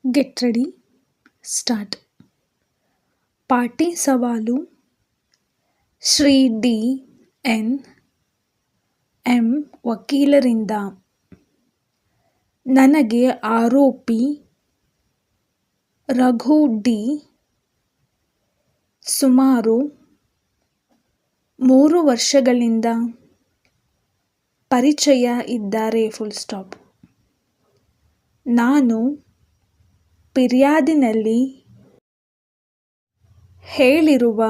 Get ready start. ಪಾಟಿ ಸವಾಲು. Shri D N M ವಕೀಲರಿಂದ ನನಗೆ ಆರೋಪಿ ರಘು ಡಿ ಸುಮಾರು 3 ವರ್ಷಗಳಿಂದ ಪರಿಚಯ ಇದ್ದಾರೆ. ನಾನು ಫಿರ್ಯಾದಿನಲ್ಲಿ ಹೇಳಿರುವ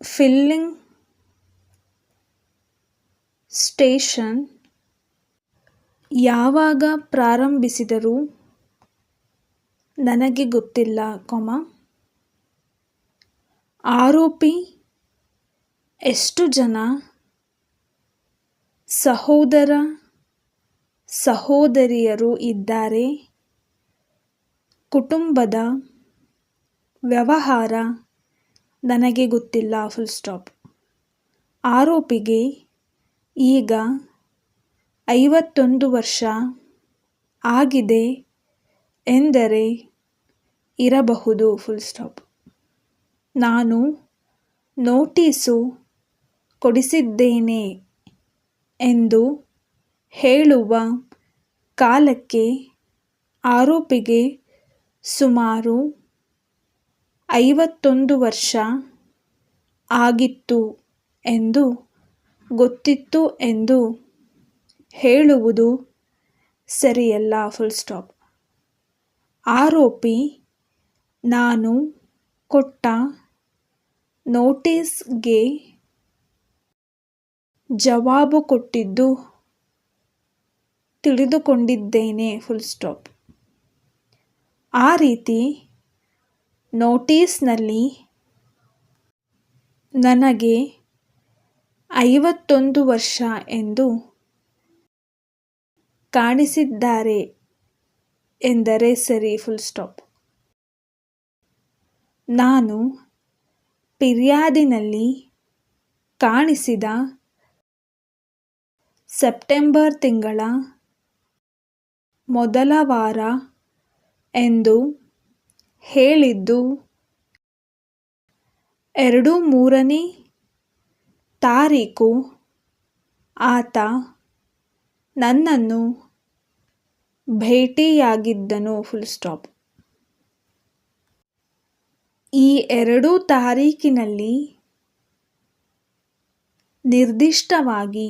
ಫಿಲ್ಲಿಂಗ್ ಸ್ಟೇಷನ್ ಯಾವಾಗ ಪ್ರಾರಂಭಿಸಿದರು ನನಗೆ ಗೊತ್ತಿಲ್ಲ, ಆರೋಪಿ ಎಷ್ಟು ಜನ ಸಹೋದರ ಸಹೋದರಿಯರು ಇದ್ದಾರೆ, ಕುಟುಂಬದ ವ್ಯವಹಾರ ನನಗೆ ಗೊತ್ತಿಲ್ಲ. ಆರೋಪಿಗೆ ಈಗ 51 ವರ್ಷ ಆಗಿದೆ ಎಂದರೆ ಇರಬಹುದು. ನಾನು ನೋಟಿಸು ಕೊಡಿಸಿದ್ದೇನೆ ಎಂದು ಹೇಳುವ ಕಾಲಕ್ಕೆ ಆರೋಪಿಗೆ ಸುಮಾರು 51 ವರ್ಷ ಆಗಿತ್ತು ಎಂದು ಗೊತ್ತಿತ್ತು ಎಂದು ಹೇಳುವುದು ಸರಿಯಲ್ಲ. ಆರೋಪಿ ನಾನು ಕೊಟ್ಟ ನೋಟಿಸ್ಗೆ ಜವಾಬು ಕೊಟ್ಟಿದ್ದು ತಿಳಿದುಕೊಂಡಿದ್ದೇನೆ. ಆ ರೀತಿ ನೋಟಿಸ್ನಲ್ಲಿ ನನಗೆ 51 ವರ್ಷ ಎಂದು ಕಾಣಿಸಿದ್ದಾರೆ ಎಂದರೆ ಸರಿ. ನಾನು ಫಿರ್ಯಾದಿನಲ್ಲಿ ಕಾಣಿಸಿದ ಸೆಪ್ಟೆಂಬರ್ ತಿಂಗಳ ಮೊದಲ ವಾರ ಎಂದು ಹೇಳಿದ್ದು 2-3ನೇ ತಾರೀಕು ಆತ ನನ್ನನ್ನು ಭೇಟಿಯಾಗಿದ್ದನು. ಈ 2 ತಾರೀಕಿನಲ್ಲಿ ನಿರ್ದಿಷ್ಟವಾಗಿ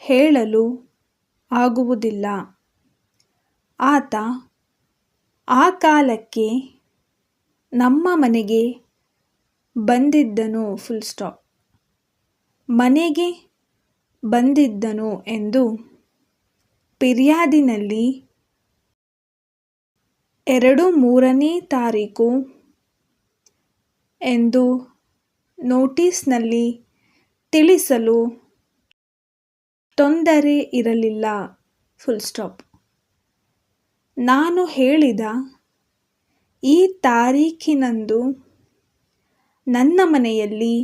ಹೇಳಲು ಆಗುವುದಿಲ್ಲ. ಆತ ಆ ಕಾಲಕ್ಕೆ ನಮ್ಮ ಮನೆಗೆ ಬಂದಿದ್ದನು. ಮನೆಗೆ ಬಂದಿದ್ದನು ಎಂದು ಫಿರ್ಯಾದಿನಲ್ಲಿ 2-3ನೇ ತಾರೀಕು ಎಂದು ನೋಟಿಸ್ನಲ್ಲಿ ತಿಳಿಸಲು ತೊಂದರೆ ಇರಲಿಲ್ಲ. ನಾನು ಹೇಳಿದ ಈ ತಾರೀಖಿನಂದು ನನ್ನ ಮನೆಯಲ್ಲಿ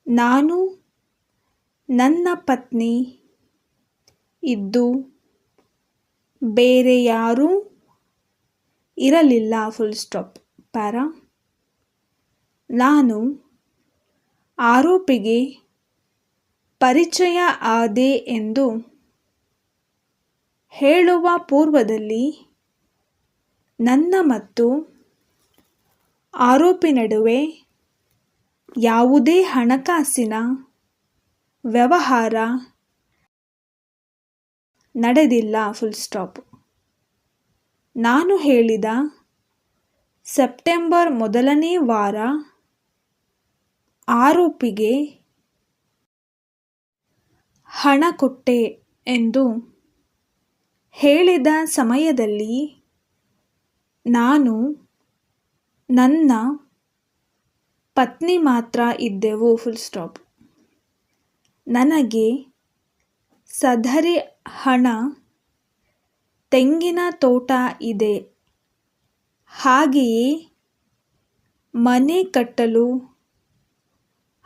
ನಾನು ನನ್ನ ಪತ್ನಿ ಇದ್ದು ಬೇರೆ ಯಾರೂ ಇರಲಿಲ್ಲ. ನಾನು ಆರೋಪಿಗೆ ಪರಿಚಯ ಆದೆ ಎಂದು ಹೇಳುವ ಪೂರ್ವದಲ್ಲಿ ನನ್ನ ಮತ್ತು ಆರೋಪಿ ನಡುವೆ ಯಾವುದೇ ಹಣಕಾಸಿನ ವ್ಯವಹಾರ ನಡೆದಿಲ್ಲ. ನಾನು ಹೇಳಿದ ಸೆಪ್ಟೆಂಬರ್ ಮೊದಲನೇ ವಾರ ಆರೋಪಿಗೆ ಹಣ ಕೊಟ್ಟೆ ಎಂದು ಹೇಳಿದ ಸಮಯದಲ್ಲಿ ನಾನು ನನ್ನ ಪತ್ನಿ ಮಾತ್ರ ಇದ್ದೆವು. ನನಗೆ ಸದರಿ ಹಣ ತೆಂಗಿನ ತೋಟ ಇದೆ, ಹಾಗೆಯೇ ಮನೆ ಕಟ್ಟಲು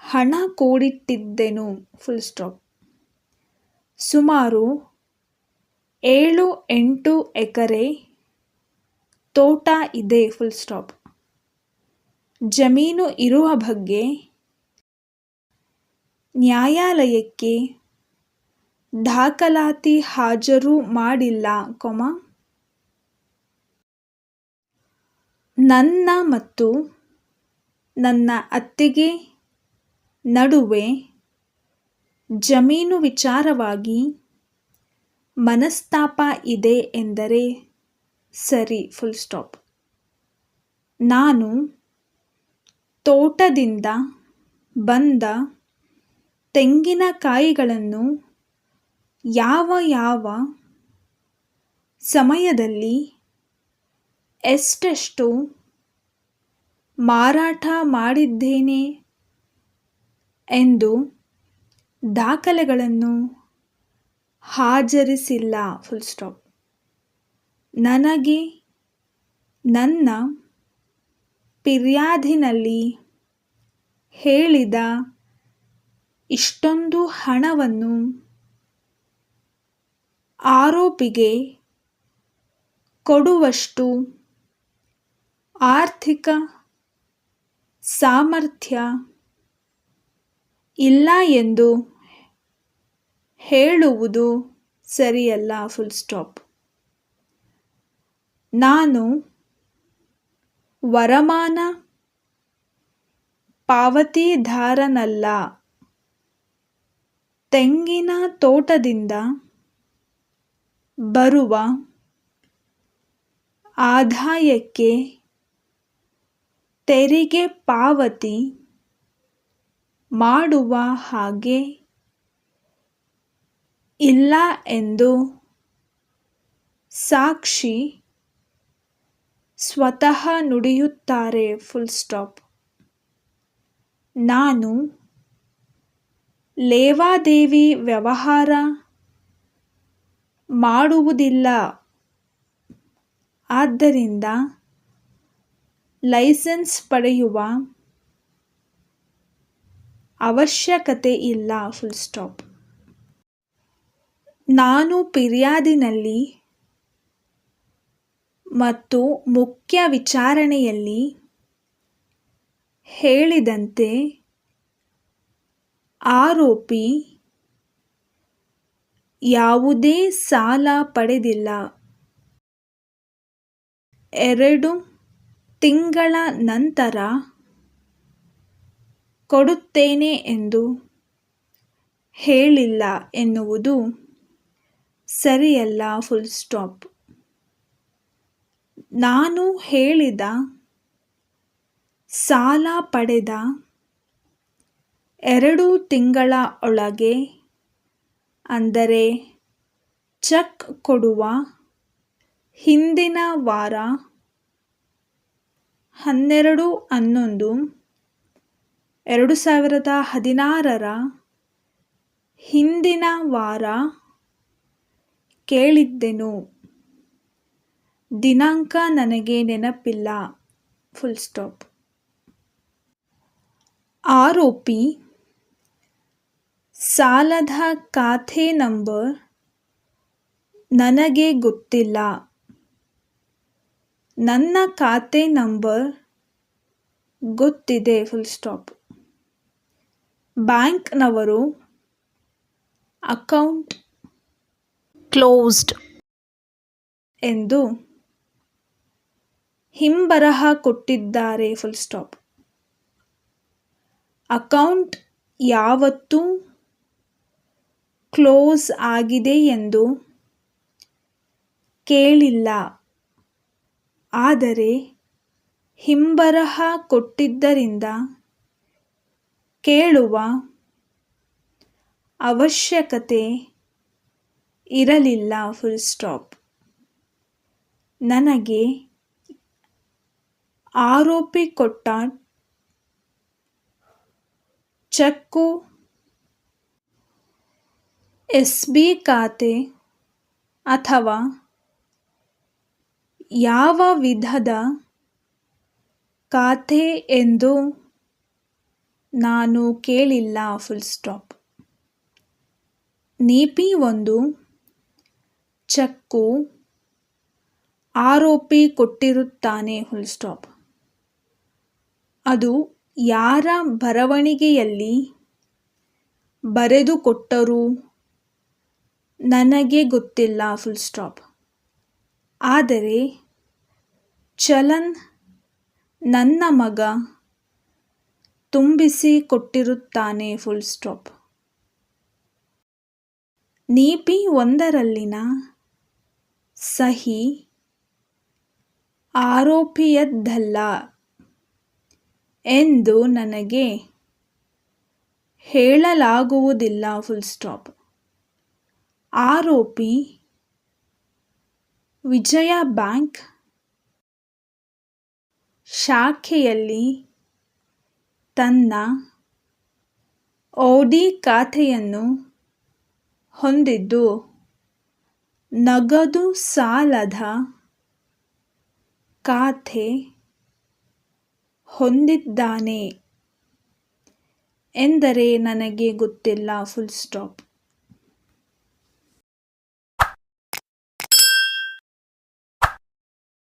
ಹಣ ಕೂಡಿಟ್ಟಿದ್ದೆನು. ಸುಮಾರು 7-8 ಎಕರೆ ತೋಟ ಇದೆ. Full stop. ಜಮೀನು ಇರುವ ಬಗ್ಗೆ ನ್ಯಾಯಾಲಯಕ್ಕೆ ದಾಖಲಾತಿ ಹಾಜರು ಮಾಡಿಲ್ಲ, ನನ್ನ ಮತ್ತು ನನ್ನ ಅತ್ತೆಗೆ ನಡುವೆ ಜಮೀನು ವಿಚಾರವಾಗಿ ಮನಸ್ತಾಪ ಇದೆ ಎಂದರೆ ಸರಿ. Full stop. ನಾನು ತೋಟದಿಂದ ಬಂದ ತೆಂಗಿನಕಾಯಿಗಳನ್ನು ಯಾವ ಯಾವ ಸಮಯದಲ್ಲಿ ಎಷ್ಟೆಷ್ಟು ಮಾರಾಟ ಮಾಡಿದ್ದೇನೆ ಎಂದು ದಾಖಲೆಗಳನ್ನು ಹಾಜರಿಸಿಲ್ಲ. Full stop. ನನಗೆ ನನ್ನ ಫಿರ್ಯಾದಿನಲ್ಲಿ ಹೇಳಿದ ಇಷ್ಟೊಂದು ಹಣವನ್ನು ಆರೋಪಿಗೆ ಕೊಡುವಷ್ಟು ಆರ್ಥಿಕ ಸಾಮರ್ಥ್ಯ ಇಲ್ಲ ಎಂದು ಹೇಳುವುದು ಸರಿಯಲ್ಲ. Full stop. ನಾನು ವರಮಾನ ಪಾವತಿದಾರನಲ್ಲ. ತೆಂಗಿನ ತೋಟದಿಂದ ಬರುವ ಆದಾಯಕ್ಕೆ ತೆರಿಗೆ ಪಾವತಿ ಮಾಡುವ ಹಾಗೆ ಇಲ್ಲ ಎಂದು ಸಾಕ್ಷಿ ಸ್ವತಃ ನುಡಿಯುತ್ತಾರೆ. Full stop. ನಾನು ಲೇವಾದೇವಿ ವ್ಯವಹಾರ ಮಾಡುವುದಿಲ್ಲ. ಆದ್ದರಿಂದ ಲೈಸೆನ್ಸ್ ಪಡೆಯುವ ಅವಶ್ಯಕತೆ ಇಲ್ಲ. Full stop. ನಾನು ಫಿರ್ಯಾದಿನಲ್ಲಿ ಮತ್ತು ಮುಖ್ಯ ವಿಚಾರಣೆಯಲ್ಲಿ ಹೇಳಿದಂತೆ ಆರೋಪಿ ಯಾವುದೇ ಸಾಲ ಪಡೆದಿಲ್ಲ. 2 ತಿಂಗಳ ನಂತರ ಕೊಡುತ್ತೇನೆ ಎಂದು ಹೇಳಿಲ್ಲ ಎನ್ನುವುದು ಸರಿಯಲ್ಲ. Full stop. ನಾನು ಹೇಳಿದ ಸಾಲ ಪಡೆದ 2 ತಿಂಗಳ ಒಳಗೆ, ಅಂದರೆ ಚೆಕ್ ಕೊಡುವ ಹಿಂದಿನ ವಾರ 12/11/2016 ಹಿಂದಿನ ವಾರ ಕೇಳಿದ್ದೆನು. ದಿನಾಂಕ ನನಗೆ ನೆನಪಿಲ್ಲ. Full stop. ಆರೋಪಿ ಸಾಲದ ಖಾತೆ ನಂಬರ್ ನನಗೆ ಗೊತ್ತಿಲ್ಲ. ನನ್ನ ಖಾತೆ ನಂಬರ್ ಗೊತ್ತಿದೆ. Full stop. ಬ್ಯಾಂಕ್ನವರು ಅಕೌಂಟ್ ಕ್ಲೋಸ್ಡ್ ಎಂದು ಹಿಂಬರಹ ಕೊಟ್ಟಿದ್ದಾರೆ. Full stop. ಅಕೌಂಟ್ ಯಾವತ್ತು ಕ್ಲೋಸ್ ಆಗಿದೆ ಎಂದು ಕೇಳಿಲ್ಲ. ಆದರೆ ಹಿಂಬರಹ ಕೊಟ್ಟಿದ್ದರಿಂದ ಕೇಳುವ ಅವಶ್ಯಕತೆ ಇರಲಿಲ್ಲ. Full stop. ನನಗೆ ಆರೋಪಿ ಕೊಟ್ಟ ಚೆಕ್ಕು SB ಖಾತೆ ಅಥವಾ ಯಾವ ವಿಧದ ಖಾತೆ ಎಂದು ನಾನು ಕೇಳಿಲ್ಲ. Full stop. ನೀತಿ 1 ಚೆಕ್ಕು ಆರೋಪಿ ಕೊಟ್ಟಿರುತ್ತಾನೆ ಫುಲ್ ಸ್ಟಾಪ್. ಅದು ಯಾರ ಬರವಣಿಗೆಯಲ್ಲಿ ಬರೆದುಕೊಟ್ಟರೂ ನನಗೆ ಗೊತ್ತಿಲ್ಲ ಫುಲ್ ಸ್ಟಾಪ್. ಆದರೆ ಚಲನ್ ನನ್ನ ಮಗ ತುಂಬಿಸಿ ಕೊಟ್ಟಿರುತ್ತಾನೆ ಫುಲ್ ಸ್ಟಾಪ್. ನೀತಿ ಒಂದರಲ್ಲಿನ ಸಹಿ ಆರೋಪಿಯದ್ದಲ್ಲ ಎಂದು ನನಗೆ ಹೇಳಲಾಗುವುದಿಲ್ಲ ಫುಲ್ ಸ್ಟಾಪ್. ಆರೋಪಿ ವಿಜಯ ಬ್ಯಾಂಕ್ ಶಾಖೆಯಲ್ಲಿ ತನ್ನ ಓಡಿ ಖಾತೆಯನ್ನು ಹೊಂದಿದ್ದು ನಗದು ಸಾಲದ ಖಾತೆ ಹೊಂದಿದ್ದಾನೆ ಎಂದರೆ ನನಗೆ ಗೊತ್ತಿಲ್ಲ ಫುಲ್ ಸ್ಟಾಪ್.